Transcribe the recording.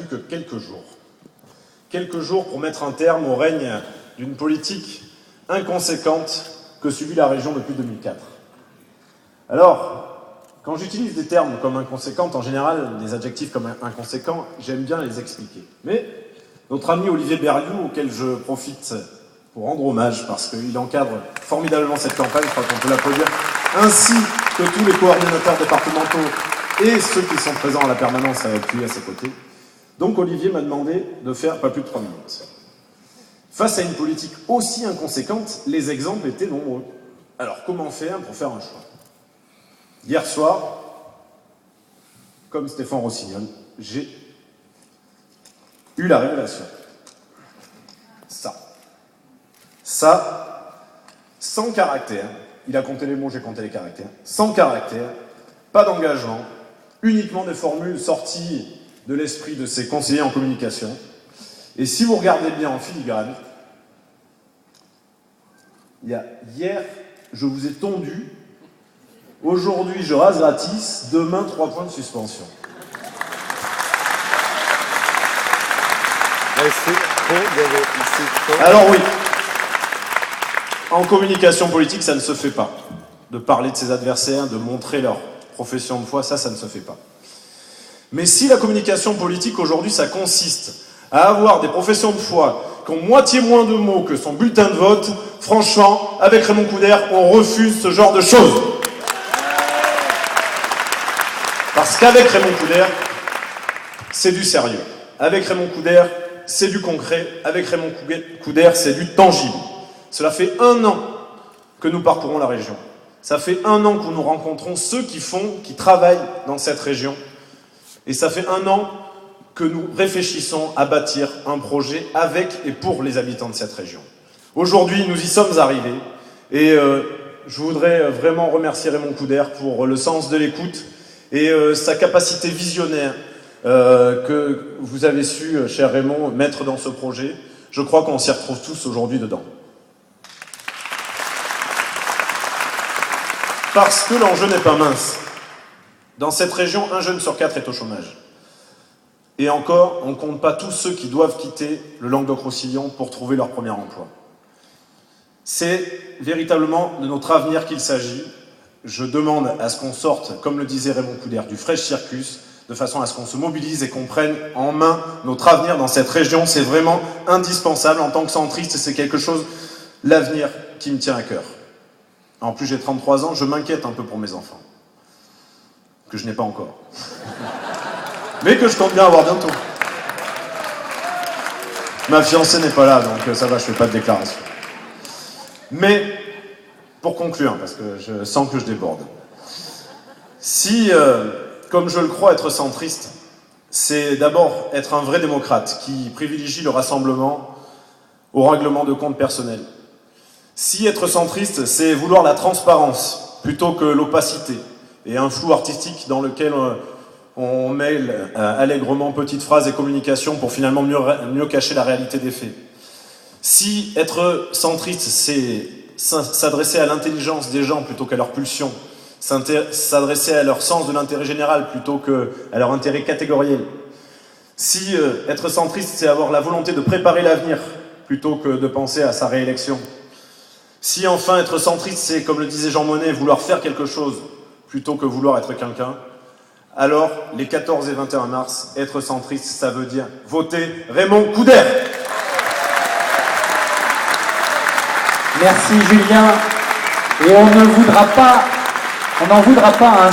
que quelques jours. Quelques jours pour mettre un terme au règne d'une politique inconséquente que subit la région depuis 2004. Alors, quand j'utilise des termes comme inconséquentes, en général, des adjectifs comme inconséquents, j'aime bien les expliquer. Mais notre ami Olivier Berliou, auquel je profite pour rendre hommage, parce qu'il encadre formidablement cette campagne, je crois qu'on peut l'applaudir, ainsi que tous les coordinateurs départementaux et ceux qui sont présents à la permanence à appuyer à ses côtés. Donc Olivier m'a demandé de faire pas plus de 3 minutes. Face à une politique aussi inconséquente, les exemples étaient nombreux. Alors comment faire pour faire un choix? Hier soir, comme Stéphane Rossignol, j'ai eu la révélation. Ça, sans caractère, il a compté les mots, j'ai compté les caractères, sans caractère, pas d'engagement, uniquement des formules sorties de l'esprit de ses conseillers en communication. Et si vous regardez bien en filigrane, hier, je vous ai tondu, aujourd'hui, je rase gratis, demain, 3 points de suspension. Alors oui, en communication politique, ça ne se fait pas. De parler de ses adversaires, de montrer leur profession de foi, ça ne se fait pas. Mais si la communication politique aujourd'hui, ça consiste à avoir des professions de foi qui ont moitié moins de mots que son bulletin de vote, franchement, avec Raymond Coudert, on refuse ce genre de choses. Parce qu'avec Raymond Coudert, c'est du sérieux. Avec Raymond Coudert, c'est du concret. Avec Raymond Coudert, c'est du tangible. Cela fait 1 an que nous parcourons la région. Ça fait 1 an que nous rencontrons ceux qui travaillent dans cette région. Et ça fait 1 an que nous réfléchissons à bâtir un projet avec et pour les habitants de cette région. Aujourd'hui, nous y sommes arrivés. Et je voudrais vraiment remercier Raymond Coudert pour le sens de l'écoute et sa capacité visionnaire que vous avez su, cher Raymond, mettre dans ce projet. Je crois qu'on s'y retrouve tous aujourd'hui dedans. Parce que l'enjeu n'est pas mince. Dans cette région, 1 jeune sur 4 est au chômage. Et encore, on ne compte pas tous ceux qui doivent quitter le Languedoc-Roussillon pour trouver leur premier emploi. C'est véritablement de notre avenir qu'il s'agit. Je demande à ce qu'on sorte, comme le disait Raymond Coudert, du fresh circus, de façon à ce qu'on se mobilise et qu'on prenne en main notre avenir dans cette région. C'est vraiment indispensable en tant que centriste, c'est quelque chose, l'avenir qui me tient à cœur. En plus, j'ai 33 ans, je m'inquiète un peu pour mes enfants. Que je n'ai pas encore. Mais que je compte bien avoir bientôt. Ma fiancée n'est pas là, donc ça va, je ne fais pas de déclaration. Mais, pour conclure, parce que je sens que je déborde, si, comme je le crois, être centriste, c'est d'abord être un vrai démocrate qui privilégie le rassemblement au règlement de compte personnel. Si être centriste, c'est vouloir la transparence plutôt que l'opacité et un flou artistique dans lequel on mêle allègrement petites phrases et communications pour finalement mieux cacher la réalité des faits. Si être centriste, c'est s'adresser à l'intelligence des gens plutôt qu'à leur pulsion, s'adresser à leur sens de l'intérêt général plutôt qu'à leur intérêt catégoriel. Si être centriste, c'est avoir la volonté de préparer l'avenir plutôt que de penser à sa réélection. Si enfin être centriste, c'est, comme le disait Jean Monnet, vouloir faire quelque chose plutôt que vouloir être quelqu'un, alors les 14 et 21 mars, être centriste, ça veut dire voter Raymond Coudert. Merci Julien. Et on n'en voudra pas à un